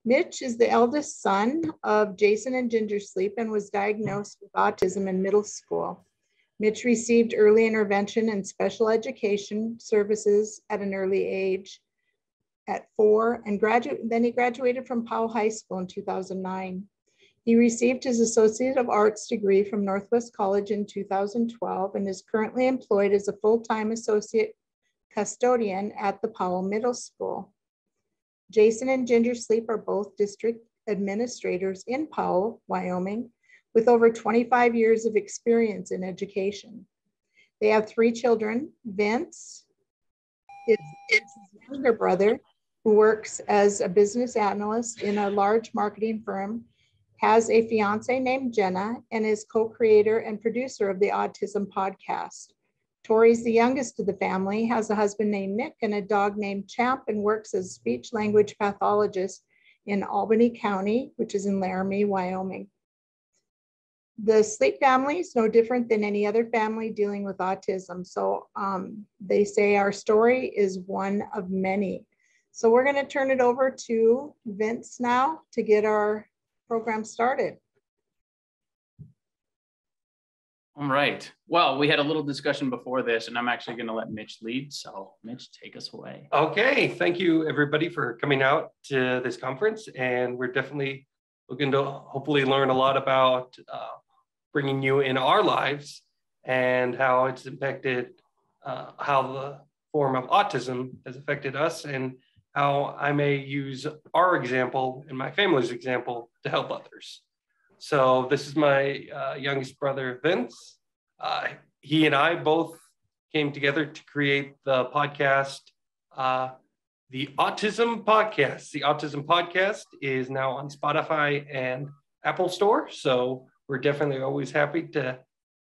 Mitch is the eldest son of Jason and Ginger Sleep and was diagnosed with autism in middle school. Mitch received early intervention and special education services at an early age at 4 and then he graduated from Powell High School in 2009. He received his Associate of Arts degree from Northwest College in 2012 and is currently employed as a full-time associate custodian at the Powell Middle School. Jason and Ginger Sleep are both district administrators in Powell, Wyoming, with over 25 years of experience in education. They have 3 children. Vince is his younger brother, who works as a business analyst in a large marketing firm, has a fiance named Jenna, and is co-creator and producer of the Autism podcast. Tori's the youngest of the family, has a husband named Nick and a dog named Champ, and works as a speech language pathologist in Albany County, which is in Laramie, Wyoming. The Sleep family is no different than any other family dealing with autism. So they say our story is one of many. So we're going to turn it over to Vince now to get our program started. All right. Well, we had a little discussion before this, and I'm actually going to let Mitch lead. So Mitch, take us away. Okay. Thank you, everybody, for coming out to this conference. And we're definitely looking to hopefully learn a lot about bringing you in our lives and how it's impacted, how the form of autism has affected us, and how I may use our example and my family's example to help others. So this is my youngest brother, Vince. He and I both came together to create the podcast, the Autism Podcast. The Autism Podcast is now on Spotify and Apple Store. So we're definitely always happy to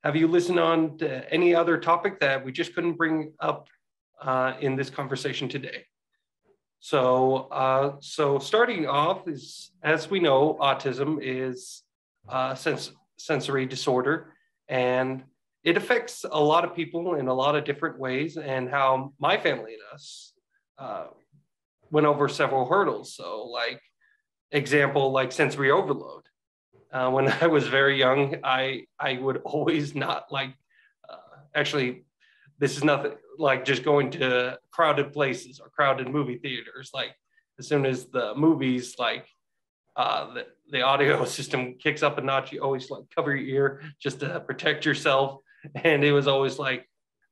have you listen on to any other topic that we just couldn't bring up in this conversation today. So starting off is, as we know, autism is sensory disorder, and it affects a lot of people in a lot of different ways, and how my family and us went over several hurdles. So like sensory overload. When I was very young, I would always not like, actually, this is nothing like just going to crowded places or crowded movie theaters. Like as soon as the movies, like the audio system kicks up a notch, you always like cover your ear just to protect yourself. And it was always like,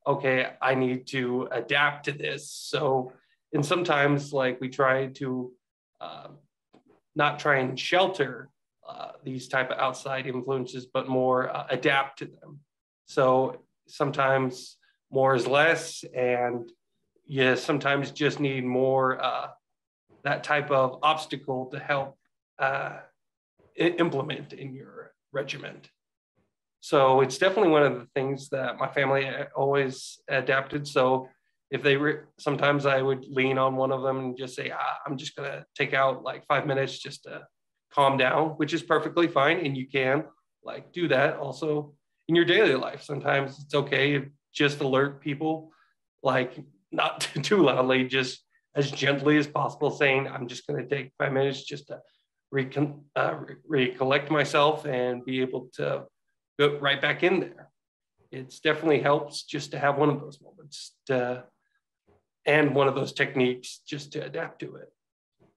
okay, I need to adapt to this. So, and sometimes like we try to not try and shelter these type of outside influences, but more adapt to them. So sometimes more is less, and you sometimes just need more that type of obstacle to help implement in your regiment. So it's definitely one of the things that my family always adapted. So if they were, sometimes I would lean on one of them and just say, I'm just gonna take out like 5 minutes just to calm down, which is perfectly fine. And you can like do that also in your daily life. Sometimes it's okay to just alert people, like not too loudly, just as gently as possible, saying, I'm just gonna take 5 minutes just to recollect myself and be able to go right back in there. It's definitely helps just to have one of those moments and one of those techniques just to adapt to it.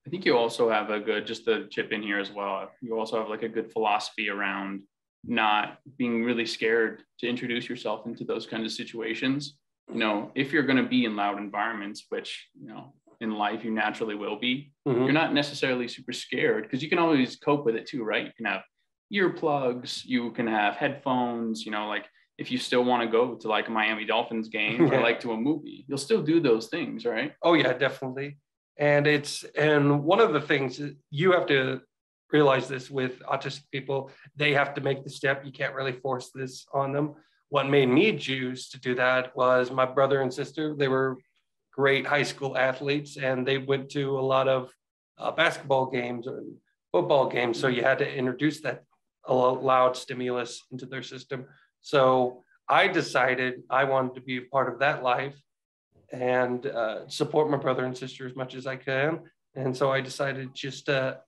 I think you also have a good, just to chip in here as well, you also have like a good philosophy around not being really scared to introduce yourself into those kinds of situations. You know, if you're going to be in loud environments, which, you know, in life you naturally will be, you're not necessarily super scared, because you can always cope with it too, right? You can have earplugs, you can have headphones, you know, like if you still want to go to like a Miami Dolphins game or like to a movie, you'll still do those things, right? Oh yeah, definitely. And one of the things you have to realize this with autistic people, they have to make the step. You can't really force this on them. What made me choose to do that was my brother and sister. They were great high school athletes, and they went to a lot of basketball games or football games. So you had to introduce that loud stimulus into their system. So I decided I wanted to be a part of that life and support my brother and sister as much as I can. And so I decided just to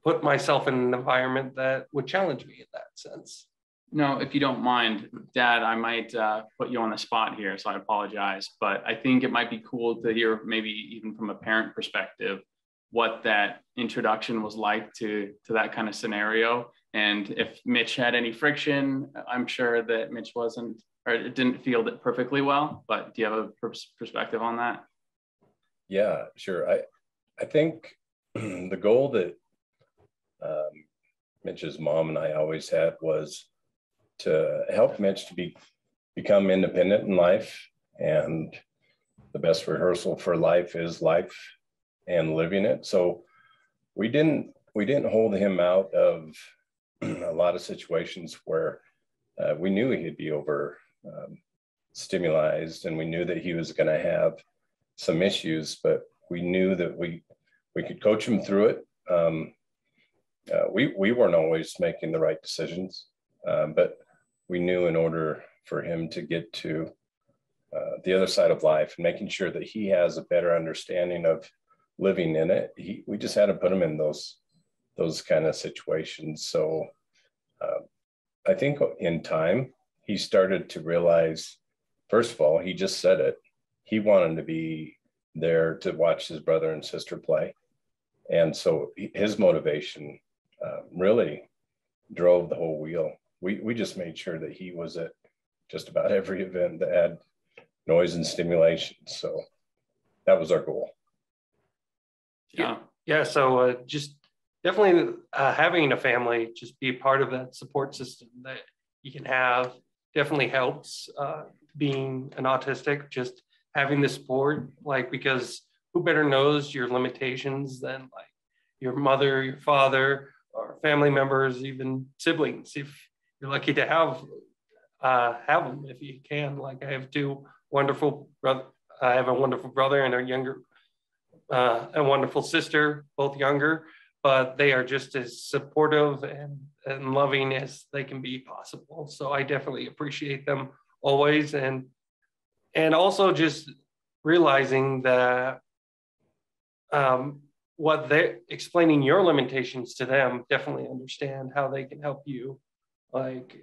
put myself in an environment that would challenge me in that sense. No, if you don't mind, Dad, I might put you on the spot here, so I apologize. But I think it might be cool to hear, maybe even from a parent perspective, what that introduction was like to that kind of scenario. And if Mitch had any friction, I'm sure that Mitch wasn't, or it didn't feel that perfectly well. But do you have a perspective on that? Yeah, sure. I think the goal that Mitch's mom and I always had was to help Mitch to become independent in life. And the best rehearsal for life is life and living it. So we didn't hold him out of a lot of situations where we knew he'd be over stimulized, and we knew that he was going to have some issues, but we knew that we could coach him through it. We weren't always making the right decisions, but we knew in order for him to get to the other side of life and making sure that he has a better understanding of living in it, we just had to put him in those kind of situations. So I think in time, he started to realize, first of all, he just said it, he wanted to be there to watch his brother and sister play. And so his motivation really drove the whole wheel. We just made sure that he was at just about every event that had noise and stimulation. So that was our goal. Yeah. Yeah. So just definitely having a family, just be part of that support system that you can have, definitely helps being an autistic, just having the support, like, because who better knows your limitations than like your mother, your father, or family members, even siblings, if you're lucky to have them, if you can. Like, I have two wonderful brother. I have a wonderful brother and a wonderful sister, both younger, but they are just as supportive and loving as they can be possible. So I definitely appreciate them always. And also just realizing that what they're explaining your limitations to them, definitely understand how they can help you. Like,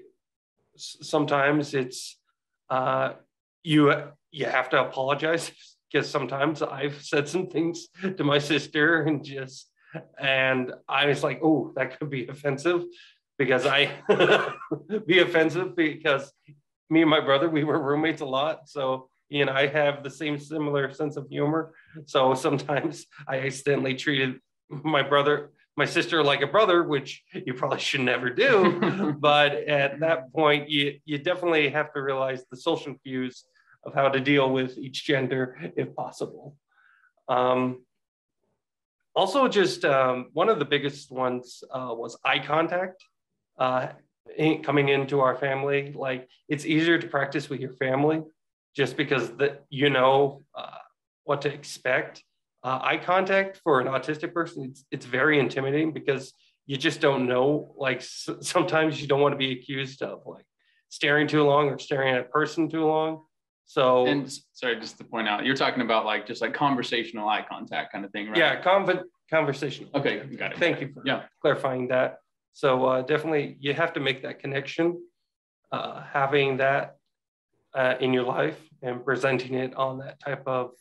sometimes it's you have to apologize, because sometimes I've said some things to my sister and I was like, oh, that could be offensive, because because me and my brother, we were roommates a lot. So he and I have the similar sense of humor. So sometimes I accidentally treated my sister like a brother, which you probably should never do. But at that point, you definitely have to realize the social cues of how to deal with each gender if possible. Also, just one of the biggest ones was eye contact. Coming into our family, like, it's easier to practice with your family just because what to expect. Eye contact for an autistic person, it's very intimidating, because you just don't know. Like, sometimes you don't want to be accused of like staring too long or staring at a person too long. So, and sorry, just to point out, you're talking about like just like conversational eye contact kind of thing, right? Yeah, conversational. Okay, got it. Thank you for clarifying that. So definitely you have to make that connection, having that in your life and presenting it on that type of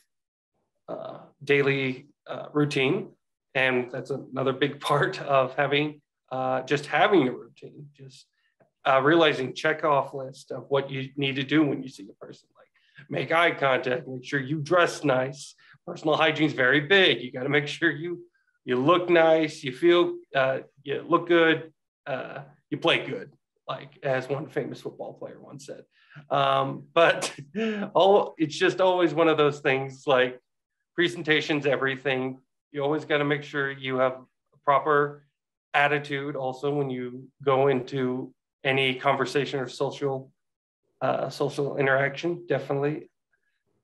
daily routine. And that's another big part of having a routine, just realizing check-off list of what you need to do when you see a person. Like, make eye contact, make sure you dress nice. Personal hygiene is very big. You got to make sure you look nice, you feel, you look good, you play good, like as one famous football player once said. But it's just always one of those things, like, presentations, everything. You always got to make sure you have a proper attitude also when you go into any conversation or social interaction. Definitely,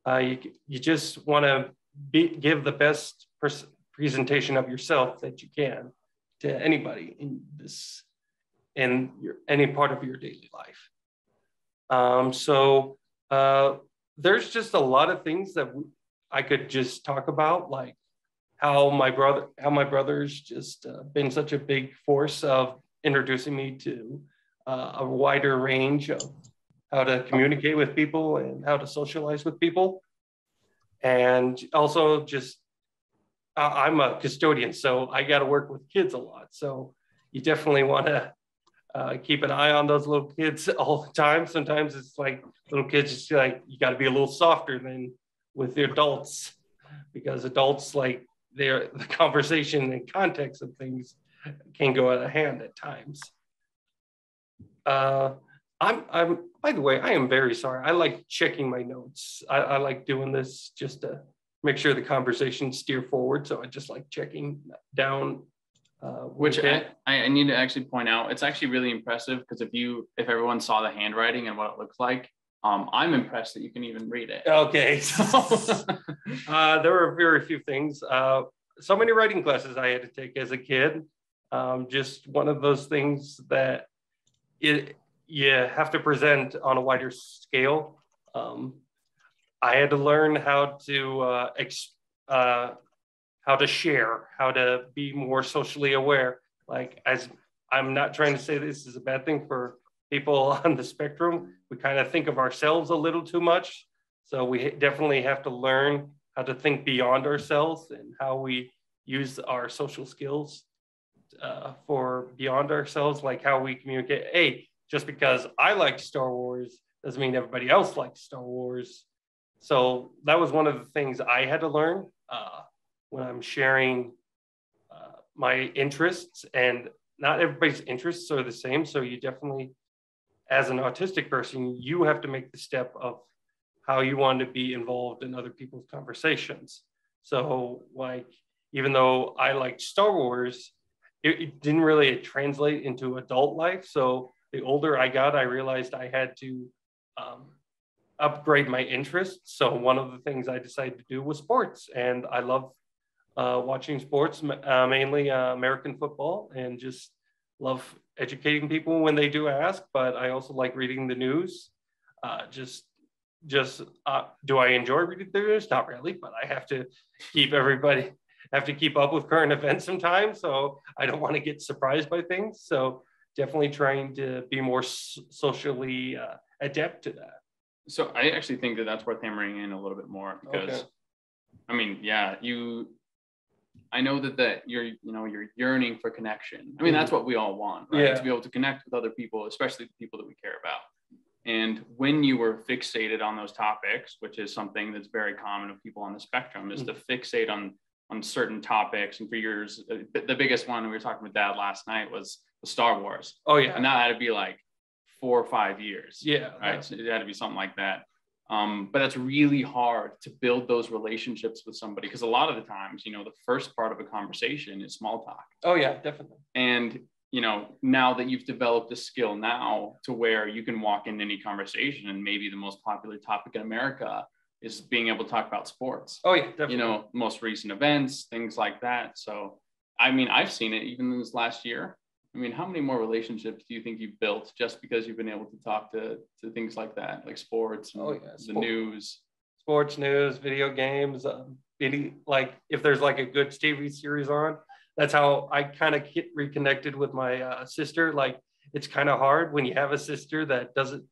you just want to give the best presentation of yourself that you can to anybody in any part of your daily life. So there's just a lot of things that I could just talk about, like how my brother's just been such a big force of introducing me to a wider range of how to communicate with people and how to socialize with people. And also just, I'm a custodian, so I got to work with kids a lot. So you definitely want to keep an eye on those little kids all the time. Sometimes it's like little kids, just like, you got to be a little softer than with the adults, because adults, like, the conversation and context of things can go out of hand at times. I'm by the way, I am very sorry. I like checking my notes. I like doing this just to make sure the conversation steer forward. So I just like checking down. Which I need to actually point out, it's actually really impressive, because if everyone saw the handwriting and what it looks like, I'm impressed that you can even read it. Okay. So, there were very few things. So many writing classes I had to take as a kid. Just one of those things that you have to present on a wider scale. I had to learn how to share, how to be more socially aware. Like, as I'm not trying to say this is a bad thing for people on the spectrum, we kind of think of ourselves a little too much. So we definitely have to learn how to think beyond ourselves and how we use our social skills for beyond ourselves, like how we communicate. Hey, just because I like Star Wars doesn't mean everybody else likes Star Wars. So that was one of the things I had to learn when I'm sharing my interests, and not everybody's interests are the same. So you definitely, as an autistic person, you have to make the step of how you want to be involved in other people's conversations. So, like, even though I liked Star Wars, it didn't really translate into adult life. So the older I got, I realized I had to upgrade my interests. So one of the things I decided to do was sports, and I love watching sports, mainly American football, and just love educating people when they do ask. But I also like reading the news. Do I enjoy reading the news? Not really, but I have to keep up with current events sometimes. So I don't want to get surprised by things. So definitely trying to be more socially adept to that. So I actually think that that's worth hammering in a little bit more, because, okay. I mean, yeah, I know that you're yearning for connection. I mean, that's what we all want, right? Yeah. To be able to connect with other people, especially the people that we care about. And when you were fixated on those topics, which is something that's very common with people on the spectrum, is to fixate on certain topics. And for years, the biggest one, we were talking with Dad last night, was Star Wars. Oh yeah. And that had to be like 4 or 5 years. Yeah. Right. Yeah. So it had to be something like that. But that's really hard to build those relationships with somebody, because a lot of the times, the first part of a conversation is small talk. Oh yeah, definitely. And, now that you've developed a skill now to where you can walk into any conversation, and maybe the most popular topic in America is being able to talk about sports. Oh yeah, definitely. Most recent events, things like that. So, I mean, I've seen it even in this last year. I mean, how many more relationships do you think you've built just because you've been able to talk to things like that, like sports and the news? Sports, news, video games, like if there's like a good TV series on, that's how I kind of get reconnected with my sister. Like, it's kind of hard when you have a sister that doesn't,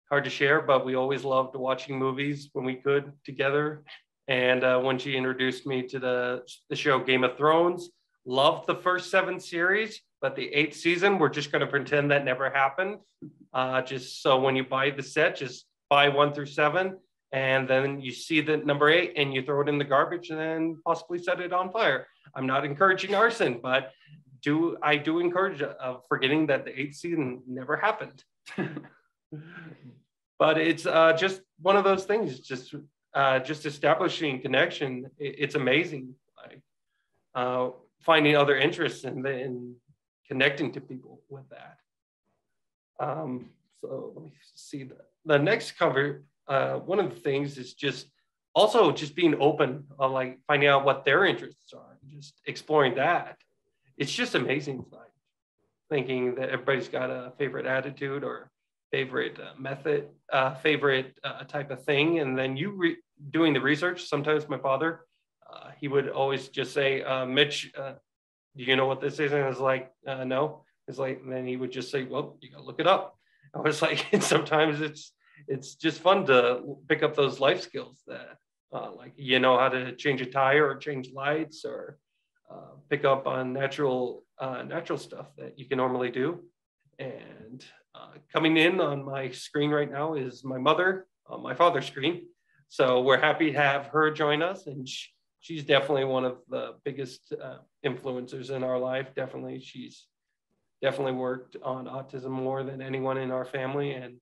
hard to share, but we always loved watching movies when we could together. And when she introduced me to the show Game of Thrones, loved the first 7 series, but the 8th season, we're just going to pretend that never happened. Just so when you buy the set, just buy 1 through 7, and then you see the number 8 and you throw it in the garbage and then possibly set it on fire. I'm not encouraging arson, but I do encourage forgetting that the 8th season never happened. But it's just one of those things. Just establishing connection. It's amazing. Like finding other interests and then connecting to people with that. So let me see the next cover. One of the things is just being open, like finding out what their interests are, just exploring that. It's just amazing, like thinking that everybody's got a favorite attitude or favorite method, favorite type of thing. And then doing the research. Sometimes my father he would always just say, Mitch, do you know what this is? And I was like, no. It's like, and then he would just say, well, you gotta look it up. I was like, and sometimes it's just fun to pick up those life skills that, like, you know, how to change a tire or change lights, or pick up on natural stuff that you can normally do. And coming in on my screen right now is my mother on my father's screen. So we're happy to have her join us, and she's definitely one of the biggest influencers in our life. Definitely, she's definitely worked on autism more than anyone in our family, and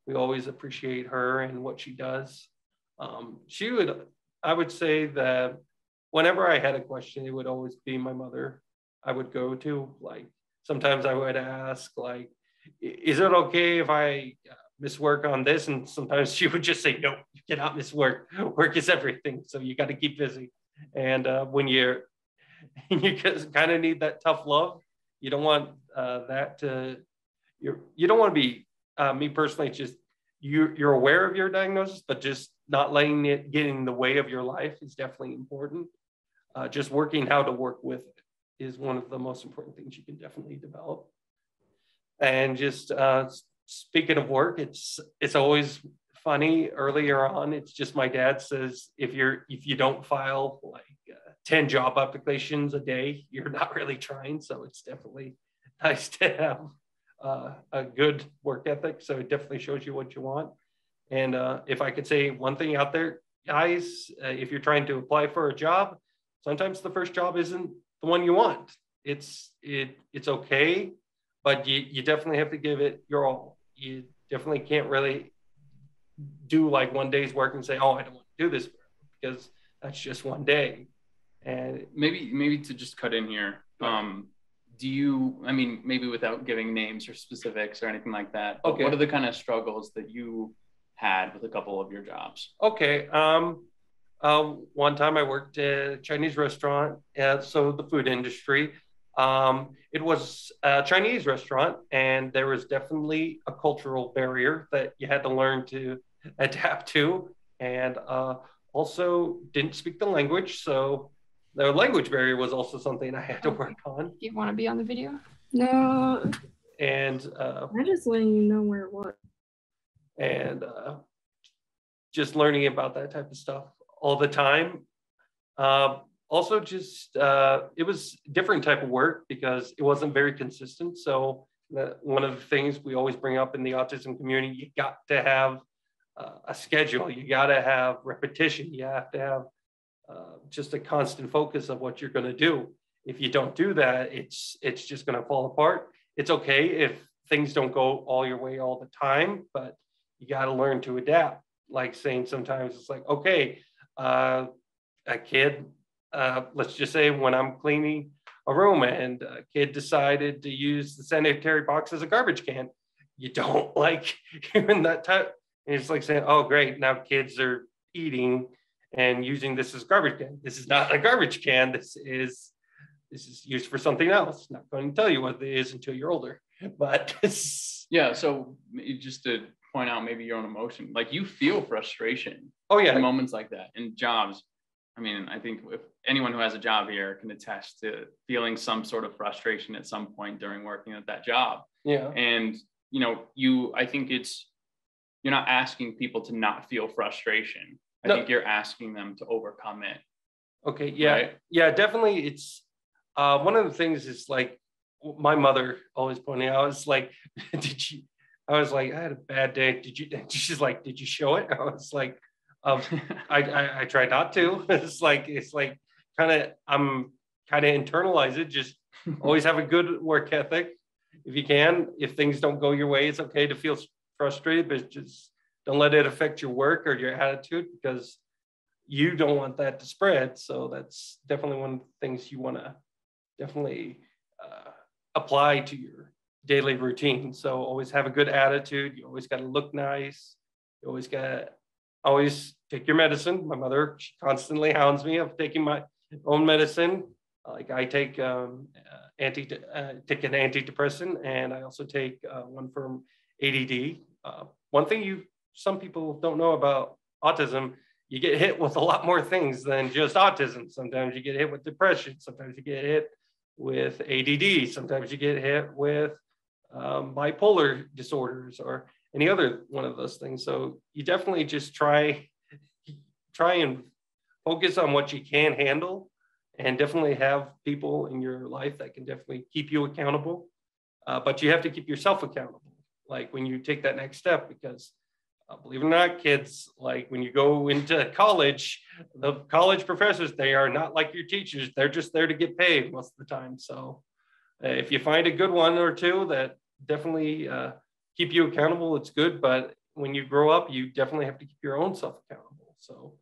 we always appreciate her and what she does. I would say that whenever I had a question, it would always be my mother I would go to. Like, sometimes I would ask, like, is it okay if I miss work on this? And sometimes she would just say, no, you cannot miss work. Work is everything. So you got to keep busy. And when you kind of need that tough love, you don't want you don't want to be, me personally, just you're aware of your diagnosis, but just not letting it get in the way of your life is definitely important. Just working how to work with it is one of the most important things you can definitely develop. And just speaking of work, it's always funny. Earlier on, it's just my dad says, if you don't file like 10 job applications a day, you're not really trying. So it's definitely nice to have a good work ethic. So it definitely shows you what you want. And if I could say one thing out there, guys, if you're trying to apply for a job, sometimes the first job isn't the one you want. It's okay, but you definitely have to give it your all. You definitely can't really do like one day's work and say, oh, I don't want to do this, because that's just one day. And maybe to just cut in here, do you, I mean, maybe without giving names or specifics or anything like that, but okay, what are the kind of struggles that you had with a couple of your jobs? Okay. One time I worked at a Chinese restaurant, so the food industry. It was a Chinese restaurant, and there was definitely a cultural barrier that you had to learn to adapt to, and also didn't speak the language, so the language barrier was also something I had to work on. Do you want to be on the video? No. And I'm just letting you know where it was. And just learning about that type of stuff all the time. Also, just it was different type of work because it wasn't very consistent. So one of the things we always bring up in the autism community, you got to have a schedule. You got to have repetition. You have to have just a constant focus of what you're going to do. If you don't do that, it's just going to fall apart. It's okay if things don't go all your way all the time, but you got to learn to adapt. Like saying sometimes it's like, okay, a kid, let's just say when I'm cleaning a room and a kid decided to use the sanitary box as a garbage can, you don't like hearing that type. And it's like saying, oh, great, now kids are eating and using this as garbage can. This is not a garbage can. This is used for something else. Not going to tell you what it is until you're older. But yeah, so just to point out maybe your own emotion, like you feel frustration. Oh yeah, in moments like that in jobs. I mean, I think if anyone who has a job here can attest to feeling some sort of frustration at some point during working at that job. Yeah. And I think you're not asking people to not feel frustration. I think you're asking them to overcome it. Okay. Yeah. Right? Yeah, definitely. It's one of the things is like my mother always pointed out, it's like, I was like, I had a bad day. She's like, did you show it? I was like, I try not to. It's like I'm kind of internalize it. Just always have a good work ethic. If you can, if things don't go your way, it's okay to feel frustrated, but just don't let it affect your work or your attitude, because you don't want that to spread. So that's definitely one of the things you want to definitely apply to your daily routine. So always have a good attitude. You always got to look nice. You always got to always take your medicine. My mother, she constantly hounds me of taking my own medicine. Like I take take an antidepressant, and I also take one for ADD. One thing some people don't know about autism, you get hit with a lot more things than just autism. Sometimes you get hit with depression. Sometimes you get hit with ADD. Sometimes you get hit with bipolar disorders or any other one of those things. So you definitely just try and focus on what you can handle, and definitely have people in your life that can definitely keep you accountable. But you have to keep yourself accountable, like when you take that next step, because believe it or not, kids, like when you go into college, the college professors, they are not like your teachers. They're just there to get paid most of the time. So if you find a good one or two that definitely keep you accountable, it's good. But when you grow up, you definitely have to keep your own self accountable. So,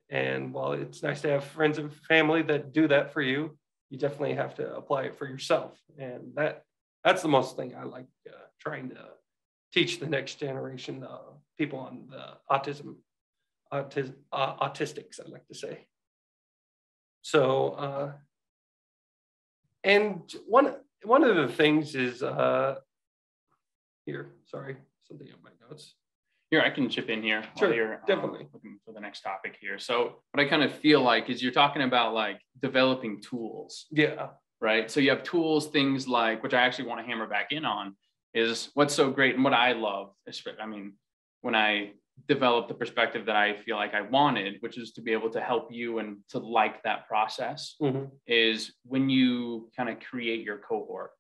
and while it's nice to have friends and family that do that for you, you definitely have to apply it for yourself. And that's the most thing I like trying to teach the next generation, people on the autistics, I'd like to say. So, and one of the things is here, sorry, something on my notes. Here, I can chip in here Sure, while you're definitely looking for the next topic here. So what I kind of feel like is you're talking about like developing tools. Yeah. Right. So you have tools, things like, which I actually want to hammer back in on, is what's so great and what I love. I mean, when I developed the perspective that I feel like I wanted, which is to be able to help you and to like that process, is when you kind of create your cohort.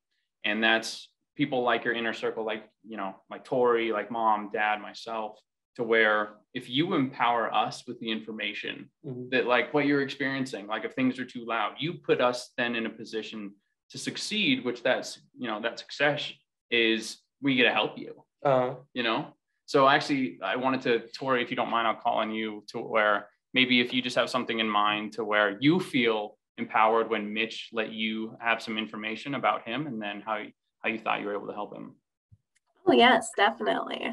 And that's people like your inner circle, like, you know, like Tori, like mom, dad, myself, to where if you empower us with the information that like what you're experiencing, like if things are too loud, you put us then in a position to succeed, which that's, you know, that success is we get to help you, you know? So actually I wanted to, Tori, if you don't mind, I'll call on you to where maybe if you just have something in mind to where you feel empowered when Mitch let you have some information about him, and then how you thought you were able to help him. Oh, yes, definitely.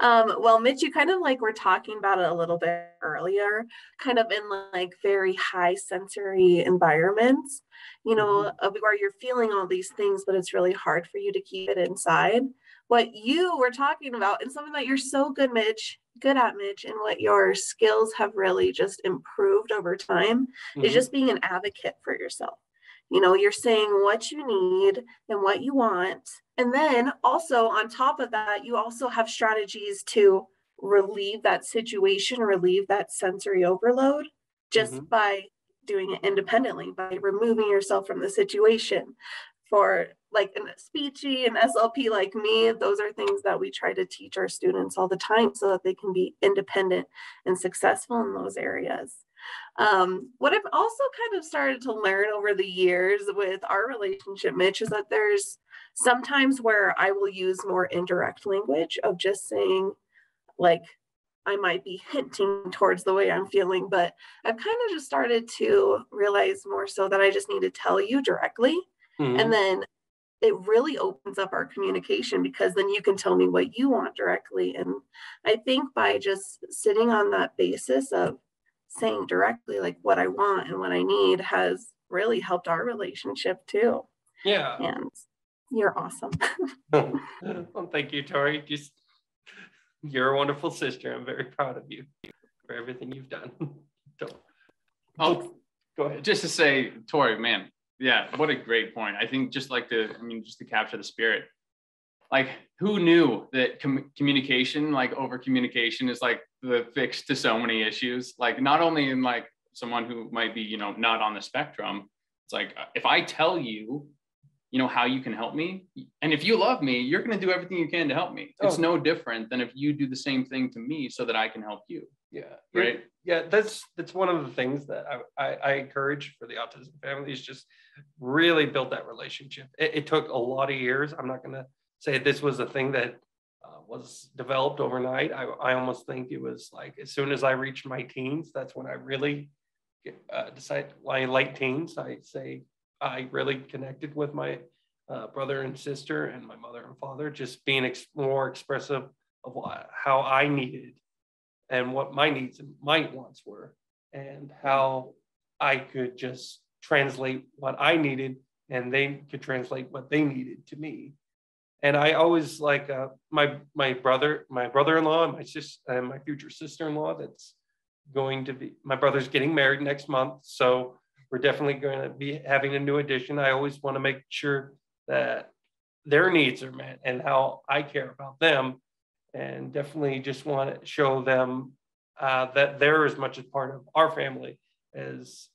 Well, Mitch, you kind of like were talking about it a little bit earlier, kind of in like very high sensory environments, you know, where you're feeling all these things, but it's really hard for you to keep it inside. What you were talking about, and something that you're so good at, Mitch, and what your skills have really just improved over time, is just being an advocate for yourself. You know, you're saying what you need and what you want. And then also on top of that, you also have strategies to relieve that situation, relieve that sensory overload just by doing it independently, by removing yourself from the situation. For like a speechy and SLP like me, those are things that we try to teach our students all the time so that they can be independent and successful in those areas. What I've also kind of started to learn over the years with our relationship, Mitch, is that there's sometimes where I will use more indirect language of just saying, like, I might be hinting towards the way I'm feeling, but I've kind of just started to realize more so that I just need to tell you directly. And then it really opens up our communication, because then you can tell me what you want directly. And I think by just sitting on that basis of saying directly like what I want and what I need has really helped our relationship too. Yeah. And you're awesome. Well, thank you, Tori. You're a wonderful sister. I'm very proud of you for everything you've done. Oh, go ahead. Just to say, Tori, man, yeah, what a great point. I think just to capture the spirit, like who knew that communication, like over communication, is like the fix to so many issues. Like not only in like someone who might be, you know, not on the spectrum, it's like, if I tell you, you know, how you can help me, and if you love me, you're going to do everything you can to help me. It's no different than if you do the same thing to me so that I can help you. Yeah. Right. Yeah. That's one of the things that I encourage for the autism family, is just really build that relationship. It took a lot of years. I'm not going to say this was a thing that was developed overnight. I almost think it was like as soon as I reached my teens, that's when I really decided, my late teens, I say I really connected with my brother and sister and my mother and father, just being more expressive of how I needed and what my needs and my wants were, and how I could just translate what I needed and they could translate what they needed to me. And I always like my brother-in-law and my sister and my future sister-in-law, my brother's getting married next month. So we're definitely going to be having a new addition. I always want to make sure that their needs are met and how I care about them. And definitely just want to show them that they're as much a part of our family as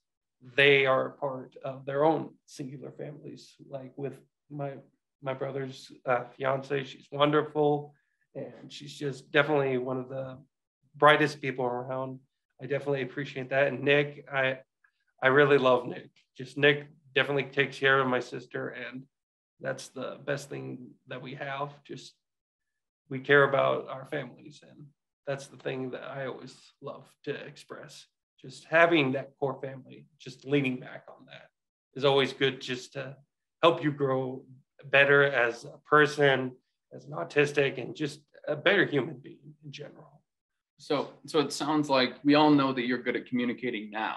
they are a part of their own singular families. Like with my brother's fiance, she's wonderful, and she's just definitely one of the brightest people around. I definitely appreciate that. And Nick, I really love Nick. Just Nick definitely takes care of my sister, and that's the best thing that we have. Just we care about our families, and that's the thing that I always love to express. Just having that core family, just leaning back on that is always good, just to help you grow better as a person, as an autistic, and just a better human being in general. So it sounds like we all know that you're good at communicating now,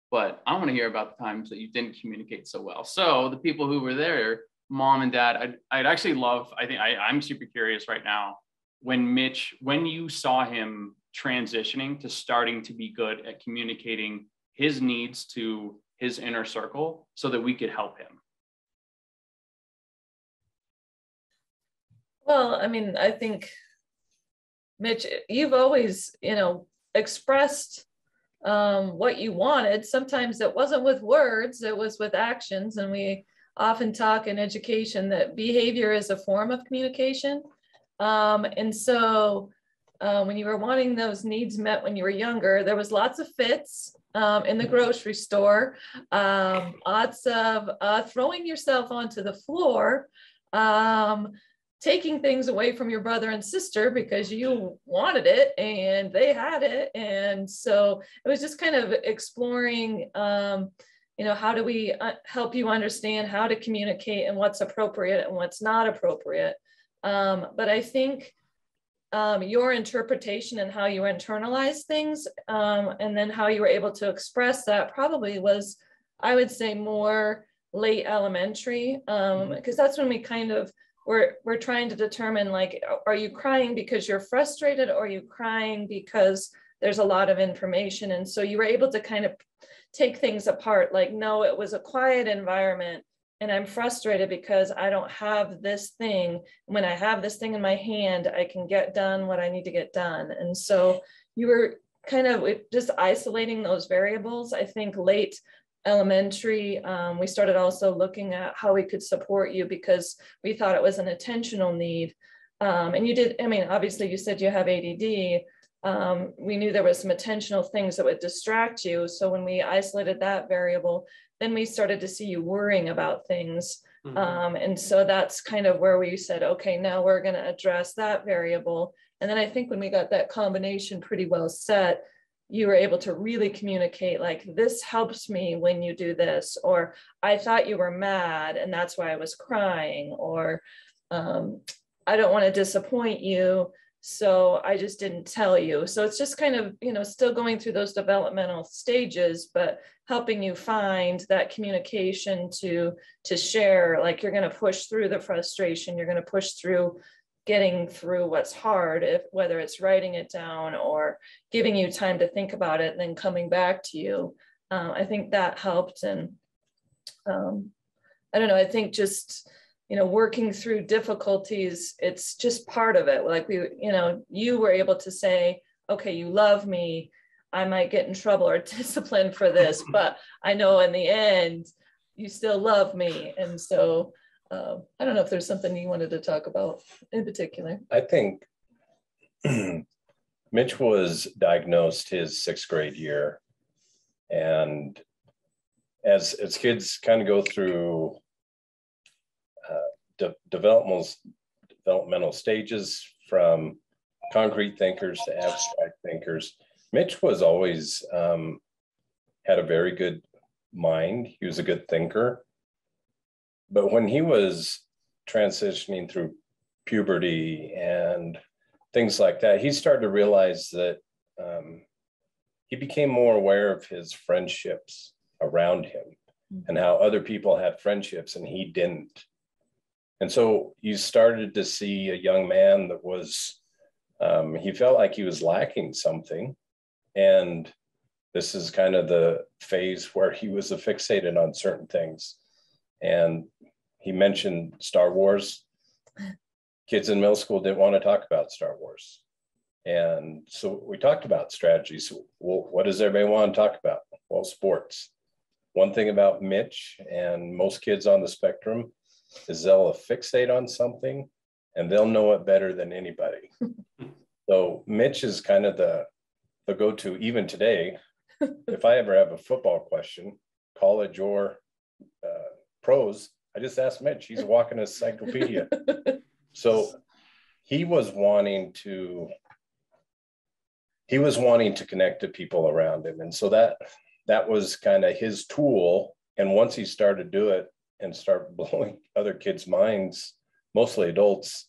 but I want to hear about the times that you didn't communicate so well. So the people who were there, mom and dad, I'd actually love, I'm super curious right now, when you saw him transitioning to starting to be good at communicating his needs to his inner circle so that we could help him. Well, I mean, I think, Mitch, you've always, expressed what you wanted. Sometimes it wasn't with words, it was with actions. And we often talk in education that behavior is a form of communication. And so when you were wanting those needs met when you were younger, there was lots of fits in the grocery store, lots of throwing yourself onto the floor, taking things away from your brother and sister because you wanted it and they had it. And so it was just kind of exploring, how do we help you understand how to communicate and what's appropriate and what's not appropriate. But I think your interpretation and how you internalize things and then how you were able to express that probably was, I would say, more late elementary, because that's when we kind of we're trying to determine, like, are you crying because you're frustrated, or are you crying because there's a lot of information? And so you were able to kind of take things apart, like, no, it was a quiet environment and I'm frustrated because I don't have this thing. When I have this thing in my hand, I can get done what I need to get done. And so you were kind of just isolating those variables. I think late elementary, we started also looking at how we could support you because we thought it was an attentional need. And you did, I mean, obviously you said you have ADD. We knew there was some attentional things that would distract you. So when we isolated that variable, then we started to see you worrying about things. And so that's kind of where we said, okay, now we're going to address that variable. And then I think when we got that combination pretty well set, you were able to really communicate, like, this helps me when you do this, or I thought you were mad and that's why I was crying, or I don't want to disappoint you, so I just didn't tell you. So it's just kind of, still going through those developmental stages, but helping you find that communication to share, like, you're going to push through the frustration, you're going to push through getting through what's hard, whether it's writing it down or giving you time to think about it and then coming back to you. I think that helped. And I don't know, I think just, working through difficulties, it's just part of it. Like you were able to say, okay, you love me, I might get in trouble or disciplined for this, but I know in the end, you still love me. And so I don't know if there's something you wanted to talk about in particular. I think Mitch was diagnosed his 6th grade year. And as kids kind of go through developmental stages, from concrete thinkers to abstract thinkers, Mitch was always had a very good mind. He was a good thinker. But when he was transitioning through puberty and things like that, he started to realize that he became more aware of his friendships around him and how other people had friendships and he didn't. And so you started to see a young man that was, he felt like he was lacking something. And this is kind of the phase where he was fixated on certain things. And he mentioned Star Wars. Kids in middle school didn't want to talk about Star Wars. And so we talked about strategies. Well, what does everybody want to talk about? Well, sports. One thing about Mitch and most kids on the spectrum is they'll fixate on something and they'll know it better than anybody. So Mitch is kind of the go-to even today. If I ever have a football question, college or pros, I just ask Mitch. He's a walking encyclopedia. So he was wanting to connect to people around him. And so that was kind of his tool. And once he started to do it and start blowing other kids' minds, mostly adults,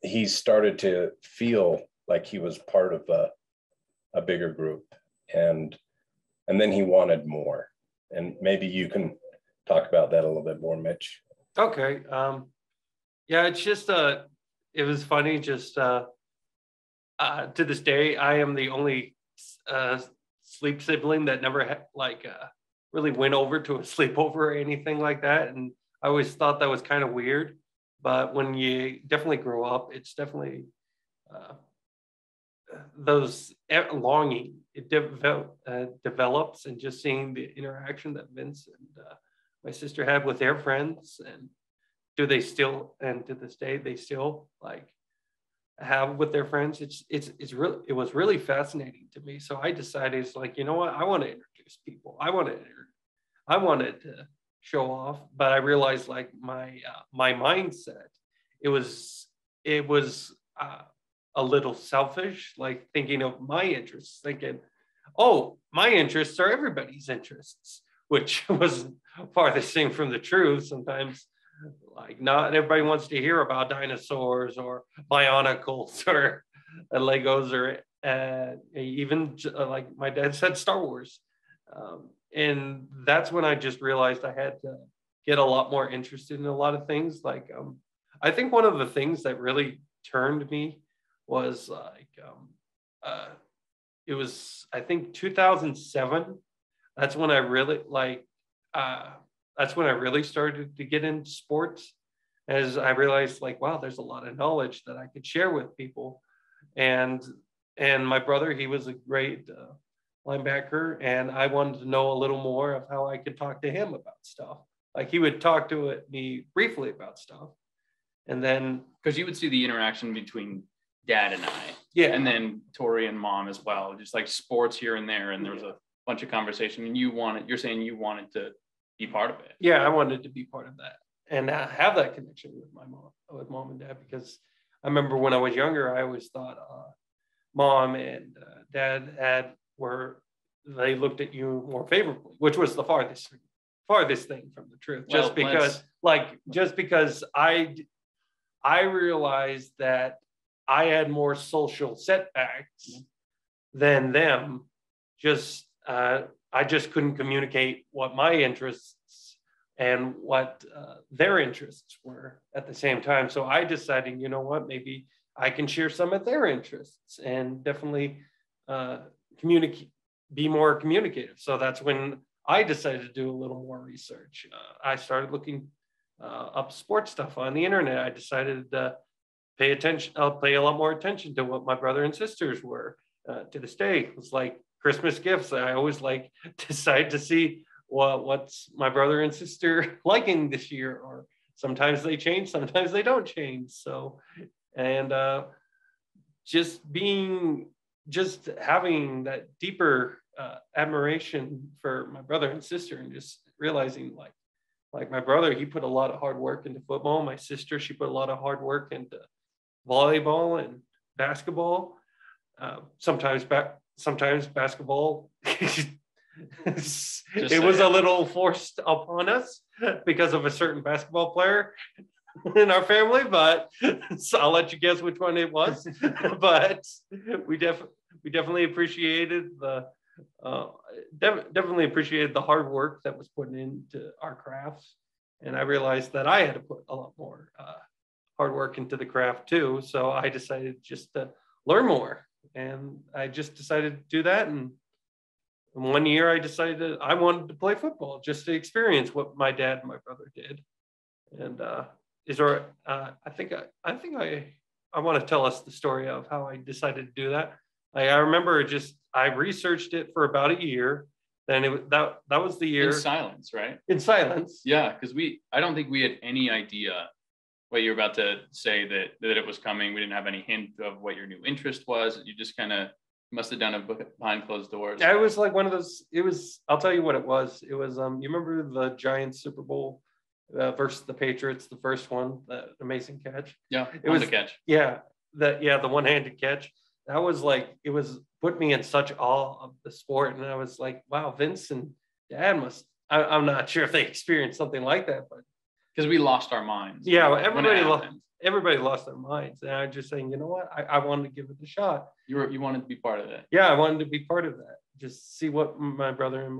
he started to feel like he was part of a bigger group. And then he wanted more. And maybe you can talk about that a little bit more, Mitch. Okay. Yeah, it's just, it was funny, just to this day, I am the only sleep sibling that never really went over to a sleepover or anything like that. And I always thought that was kind of weird. But when you definitely grow up, it's definitely those longing, it develops, and just seeing the interaction that Vince and my sister had with their friends, and to this day, they still have with their friends. It was really fascinating to me. So I decided, it's like, you know what, I want to introduce people. I wanted to show off, but I realized my mindset, it was a little selfish, thinking of my interests, thinking, oh, my interests are everybody's interests, which was farthest thing from the truth. Sometimes, not everybody wants to hear about dinosaurs or bionicles or Legos or even my dad said Star Wars. And that's when I just realized I had to get a lot more interested in a lot of things. I think one of the things that really turned me was it was, I think, 2007. That's when I really started to get into sports, as I realized, wow, there's a lot of knowledge that I could share with people. And my brother, he was a great linebacker, and I wanted to know a little more of how I could talk to him about stuff. He would talk to me briefly about stuff. And then, because you would see the interaction between Dad and I, yeah, and then Tori and Mom as well, just sports here and there, and there was a bunch of conversation, and you're saying you wanted to be part of it. Yeah, I wanted to be part of that and have that connection with mom and dad, because I remember when I was younger, I always thought Mom and Dad they looked at you more favorably, which was the farthest thing from the truth. Just because I realized that I had more social setbacks than them. I just couldn't communicate what my interests and what their interests were at the same time. So I decided, you know what, maybe I can share some of their interests and definitely be more communicative. So that's when I decided to do a little more research. I started looking up sports stuff on the internet. I decided to pay a lot more attention to what my brother and sisters were. To this day, it was like Christmas gifts. I always decide to see what's my brother and sister liking this year, or sometimes they change, sometimes they don't change. So, and just having that deeper admiration for my brother and sister, and just realizing like my brother, he put a lot of hard work into football. My sister, she put a lot of hard work into volleyball and basketball. Sometimes basketball, it was a little forced upon us because of a certain basketball player in our family, but so I'll let you guess which one it was. But we definitely appreciated definitely appreciated the hard work that was put into our crafts. And I realized that I had to put a lot more hard work into the craft too. So I decided just to learn more And I just decided to do that. And one year I decided I wanted to play football just to experience what my dad and my brother did. And I want to tell us the story of how I decided to do that. I remember I researched it for about a year. Then that was the year. In silence, right? In silence. Yeah, because I don't think we had any idea what you're about to say, that it was coming. We didn't have any hint of what your new interest was. You just kind of must have done it behind closed doors. Yeah, it was like one of those. I'll tell you what it was. It was you remember the Giants Super Bowl versus the Patriots, the first one, the amazing catch. Yeah, it was the catch. Yeah, the one-handed catch. That was like, it was put me in such awe of the sport, and I was like, wow, Vince and Dad must. I'm not sure if they experienced something like that, but because we lost our minds. Yeah, everybody lost their minds, and I was just saying, you know what, I wanted to give it a shot. You wanted to be part of it. Yeah, I wanted to be part of that. Just see what my brother and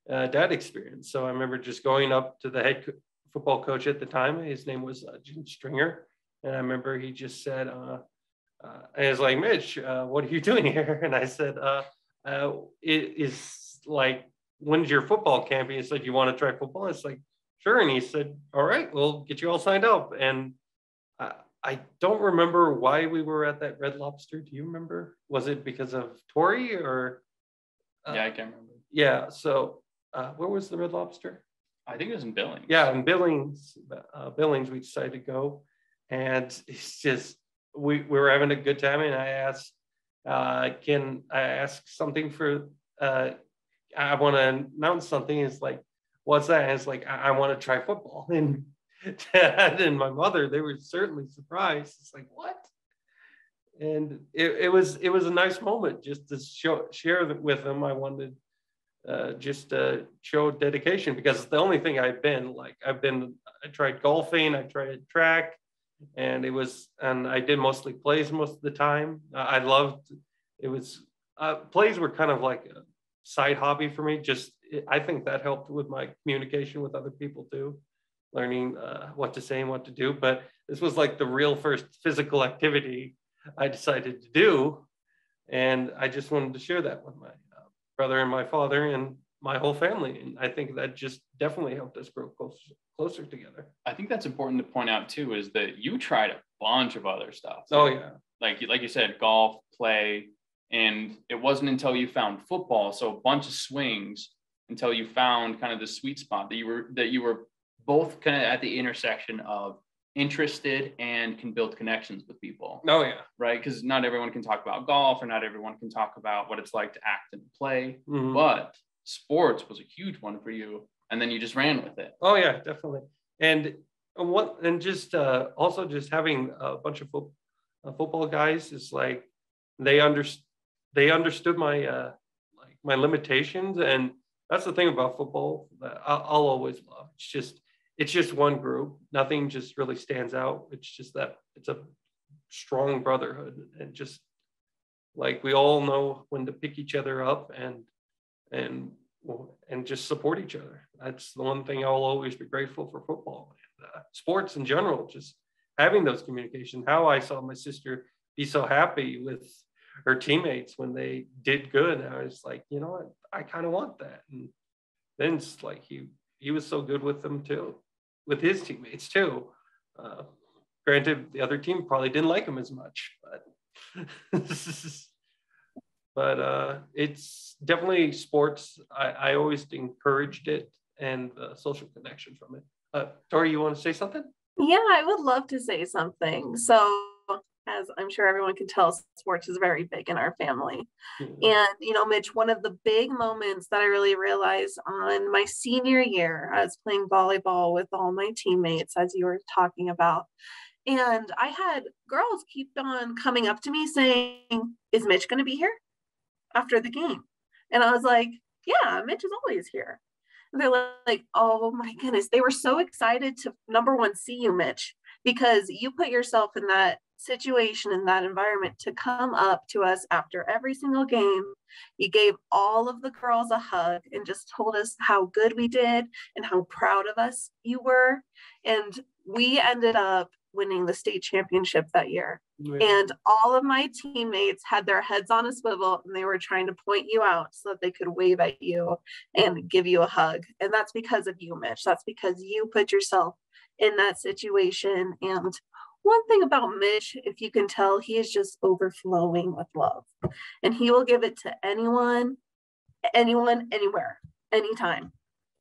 my dad experienced. So I remember just going up to the head football coach at the time. His name was Jim Stringer, and I remember he just said, I was like, Mitch, what are you doing here? And I said, it is like, when's your football camp? He said, you want to try football? It's like, sure. And he said, all right, we'll get you all signed up. And I don't remember why we were at that Red Lobster. Do you remember? Was it because of Tori or? Yeah, I can't remember. Yeah. So where was the Red Lobster? I think it was in Billings. Yeah, in Billings. Billings, we decided to go. And it's just, we were having a good time. And I asked, can I ask something for, I want to announce something. It's like, what's that? And it's like, I want to try football. And Dad and my mother, they were certainly surprised. It's like, what? And it was a nice moment just to share with them. I wanted just to show dedication, because it's the only thing I tried golfing, I tried track, and I did mostly plays most of the time. I loved, plays were kind of like a side hobby for me. I think that helped with my communication with other people too, learning what to say and what to do. But this was like the real first physical activity I decided to do. And I just wanted to share that with my brother and my father and my whole family. And I think that just definitely helped us grow closer together. I think that's important to point out too, is that you tried a bunch of other stuff. Oh yeah. Like you said, golf, play, and it wasn't until you found football, so a bunch of swings, until you found kind of the sweet spot that you were both kind of at the intersection of interested and can build connections with people. Oh yeah. Right. Because not everyone can talk about golf, or not everyone can talk about what it's like to act and play. Mm-hmm. But sports was a huge one for you. And then you just ran with it. Oh yeah, definitely. And also just having a bunch of football guys is like, they understood my my limitations. And that's the thing about football that I'll always love. It's just one group. Nothing just really stands out. It's just that it's a strong brotherhood, and just like we all know when to pick each other up and just support each other. That's the one thing I'll always be grateful for football and sports in general. Just having those communications. How I saw my sister be so happy with her teammates when they did good. And I was like, you know what? I kind of want that. And then it's like he was so good with them too, with his teammates too. Granted, the other team probably didn't like him as much, but it's definitely sports. I always encouraged it, and the social connection from it. Tori, you want to say something? Yeah, I would love to say something. So, as I'm sure everyone can tell, sports is very big in our family. Mm-hmm. And, Mitch, one of the big moments that I really realized on my senior year, I was playing volleyball with all my teammates, as you were talking about. And I had girls keep on coming up to me saying, is Mitch going to be here after the game? And I was like, yeah, Mitch is always here. And they're like, oh my goodness. They were so excited to, number one, see you, Mitch, because you put yourself in that situation, in that environment, to come up to us after every single game. You gave all of the girls a hug and just told us how good we did and how proud of us you were. And we ended up winning the state championship that year. Right. And all of my teammates had their heads on a swivel and they were trying to point you out so that they could wave at you and give you a hug. And that's because of you, Mitch. That's because you put yourself in that situation. And one thing about Mitch, if you can tell, he is just overflowing with love. And he will give it to anyone, anywhere, anytime.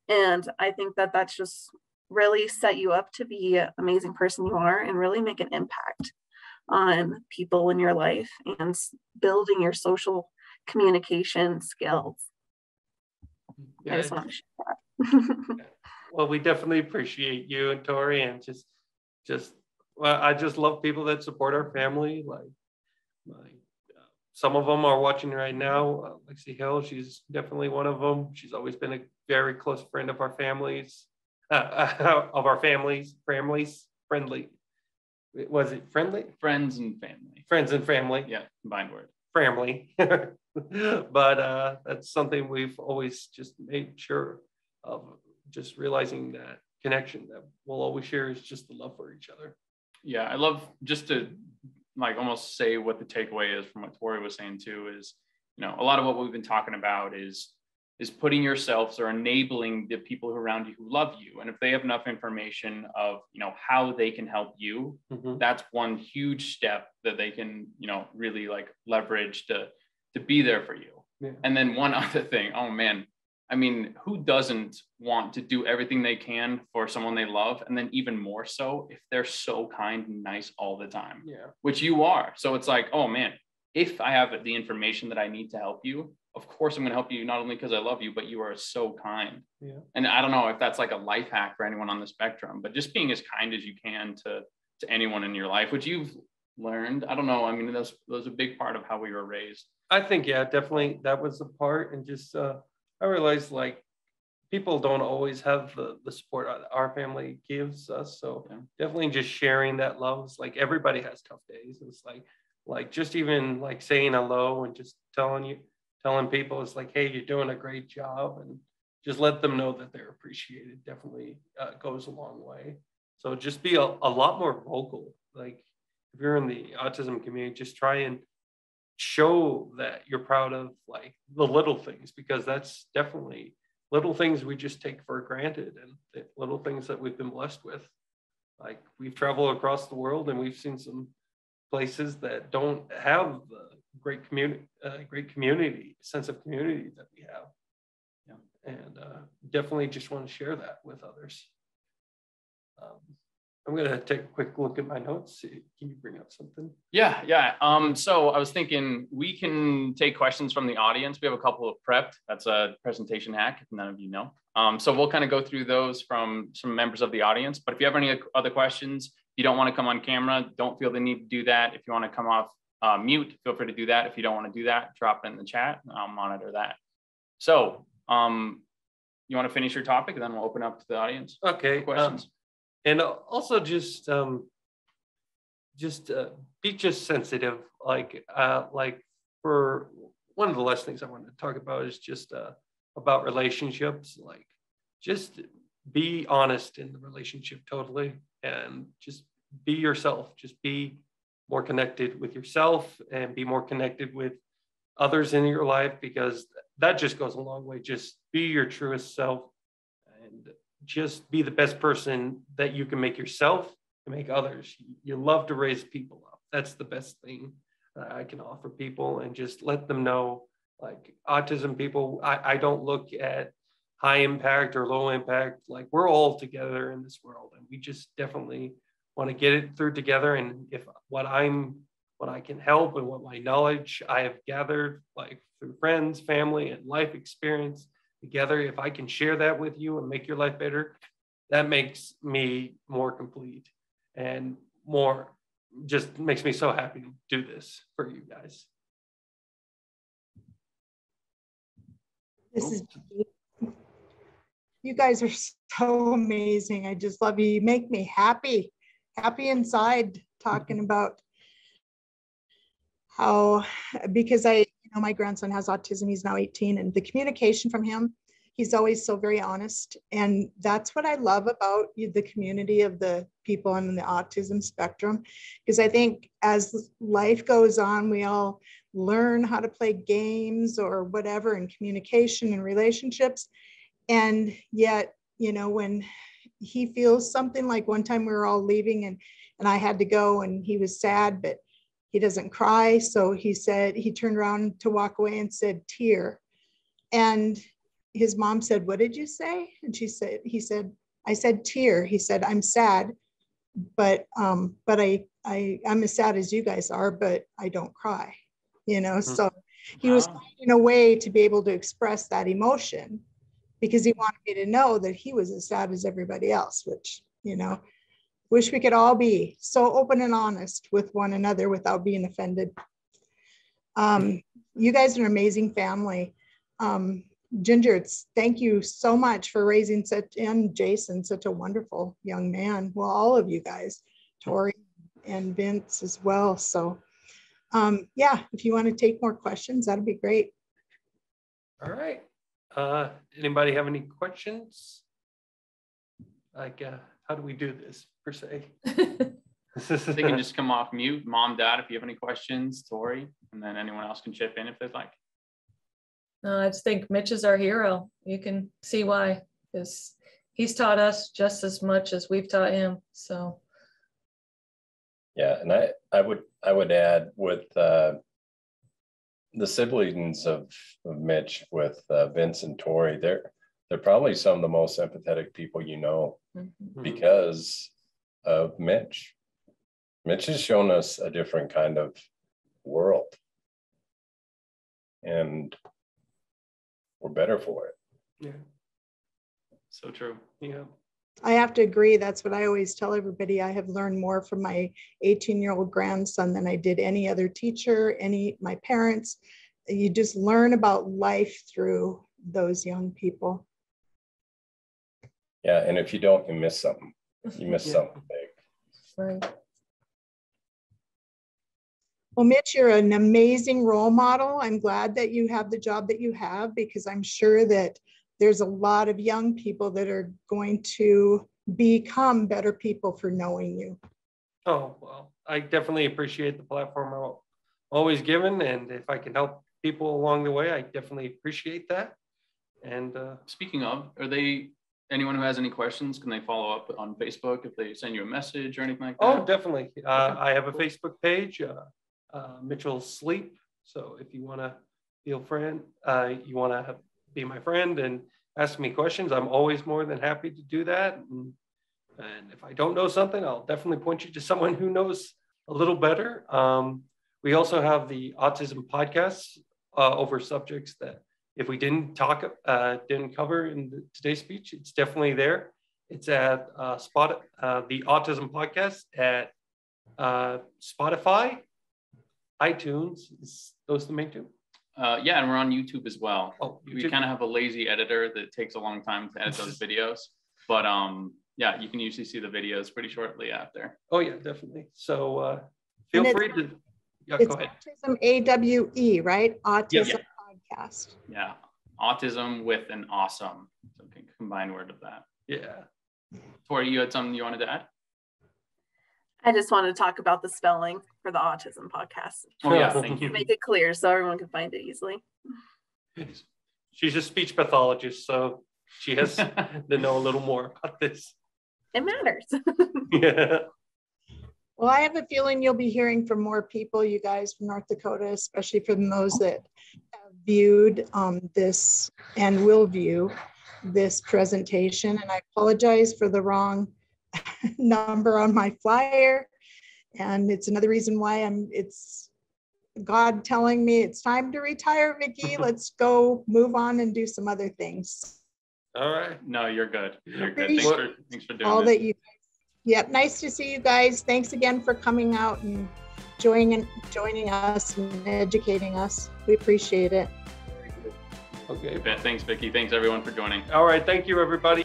And I think that that's just really set you up to be an amazing person you are and really make an impact on people in your life and building your social communication skills. Yeah, I just want to share that. well, we definitely appreciate you and Tori, and well, I just love people that support our family. Some of them are watching right now. Lexi Hill, she's definitely one of them. She's always been a very close friend of our families. Friendly. Was it friendly? Friends and family. Friends and family. Yeah, combined word. Family. But that's something we've always just made sure of, just realizing that connection that we'll always share is just the love for each other. Yeah, I love just to like almost say what the takeaway is from what Tori was saying too is, you know, a lot of what we've been talking about is putting yourselves or enabling the people around you who love you. And if they have enough information of, you know, how they can help you, that's one huge step that they can, you know, really like leverage to be there for you. Yeah. And then one other thing, oh man, I mean, who doesn't want to do everything they can for someone they love? And then even more so if they're so kind and nice all the time, which you are. So it's like, oh man, if I have the information that I need to help you, of course I'm going to help you, not only because I love you, but you are so kind. Yeah. And I don't know if that's like a life hack for anyone on the spectrum, but just being as kind as you can to anyone in your life, which you've learned. I don't know. I mean, that was a big part of how we were raised. I think, yeah, definitely that was a part. And just, I realized like people don't always have the support our family gives us. So definitely just sharing that love. It's like everybody has tough days. It's like just even like saying hello and just telling people it's like, hey, you're doing a great job, and just let them know that they're appreciated definitely goes a long way. So just be a lot more vocal. Like if you're in the autism community, just try and show that you're proud of like the little things, because that's definitely little things we just take for granted, and the little things that we've been blessed with. Like we've traveled across the world and we've seen some places that don't have the great community sense of community that we have. Yeah. And definitely just want to share that with others. I'm going to take a quick look at my notes. Can you bring up something? Yeah. So I was thinking we can take questions from the audience. We have a couple of prepped. That's a presentation hack, if none of you know. So we'll kind of go through those from some members of the audience. But if you have any other questions, you don't want to come on camera, don't feel the need to do that. If you want to come off mute, feel free to do that. If you don't want to do that, drop it in the chat and I'll monitor that. So you want to finish your topic and then we'll open up to the audience. Okay. Questions. And also just be just sensitive. Like for one of the last things I wanted to talk about is just about relationships. Like just be honest in the relationship totally, and just be yourself. Just be more connected with yourself and be more connected with others in your life, because that just goes a long way. Just be your truest self and just be the best person that you can make yourself and make others. You love to raise people up. That's the best thing I can offer people, and just let them know, like autism people, I don't look at high impact or low impact. Like we're all together in this world, and we just definitely want to get it through together. And if what I can help and what my knowledge I have gathered, like through friends, family, and life experience together, if I can share that with you and make your life better, that makes me more complete and more, just makes me so happy to do this for you guys. This is, you guys are so amazing. I just love you. You make me happy inside talking about how, because my grandson has autism, he's now 18, and the communication from him, he's always so very honest. And that's what I love about the community of the people on the autism spectrum, because I think as life goes on, we all learn how to play games or whatever in communication and relationships. And yet, you know, when he feels something, like one time we were all leaving and I had to go and he was sad, but he doesn't cry. So he said, he turned around to walk away and said, tear. And his mom said, what did you say? And he said, I said, tear. He said, I'm sad, but I'm as sad as you guys are, but I don't cry, you know? So he was finding a way to be able to express that emotion, because he wanted me to know that he was as sad as everybody else, which, you know, wish we could all be so open and honest with one another without being offended. You guys are an amazing family. Ginger, thank you so much for raising and Jason, such a wonderful young man. Well, all of you guys, Tori and Vince as well. So yeah, if you want to take more questions, that'd be great. All right. Anybody have any questions? Like, how do we do this per se? They can just come off mute. Mom, Dad, if you have any questions, Tori, and then anyone else can chip in if they'd like. No, I just think Mitch is our hero. You can see why, because he's taught us just as much as we've taught him. So yeah, and I would add with the siblings of Mitch, with Vince and Tori, they're probably some of the most empathetic people you know, because of Mitch. Mitch has shown us a different kind of world, and we're better for it. Yeah. So true. Yeah. I have to agree. That's what I always tell everybody. I have learned more from my 18-year-old grandson than I did any other teacher, my parents. You just learn about life through those young people. Yeah, and if you don't, you miss something. You miss something big. right. Well, Mitch, you're an amazing role model. I'm glad that you have the job that you have, because I'm sure that there's a lot of young people that are going to become better people for knowing you. Oh, well, I definitely appreciate the platform I'm always given. And if I can help people along the way, I definitely appreciate that. And speaking of, anyone who has any questions, can they follow up on Facebook if they send you a message or anything like that? Oh, definitely. I have a Facebook page, Mitchell Sleep. So if you want to be a friend, you want to be my friend and ask me questions, I'm always more than happy to do that. And if I don't know something, I'll definitely point you to someone who knows a little better. We also have the Autism podcast over subjects that if we didn't cover in today's speech, it's definitely there. It's at the Autism podcast at Spotify, iTunes. Those the main two? Yeah, and we're on YouTube as well. Oh, we kind of have a lazy editor that takes a long time to edit those videos, but yeah, you can usually see the videos pretty shortly after. Oh yeah, definitely. So feel free to go ahead. Autism AWE, right? Autism podcast. Yeah, autism with an awesome, so combined word of that. Yeah. Tori, you had something you wanted to add? I just wanted to talk about the spelling for the Autism podcast. Oh yeah, thank you. Make it clear so everyone can find it easily. She's a speech pathologist, so she has to know a little more about this. It matters. Yeah. Well, I have a feeling you'll be hearing from more people, you guys from North Dakota, especially from those that have viewed this and will view this presentation. And I apologize for the wrong number on my flyer. And it's another reason why it's God telling me it's time to retire, Vicki. Let's go move on and do some other things. All right. No, you're good. You're good. Thanks for doing all this. that you guys. Yep. Nice to see you guys. Thanks again for coming out and joining us and educating us. We appreciate it. Okay. Thanks, Vicki. Thanks everyone for joining. All right. Thank you, everybody.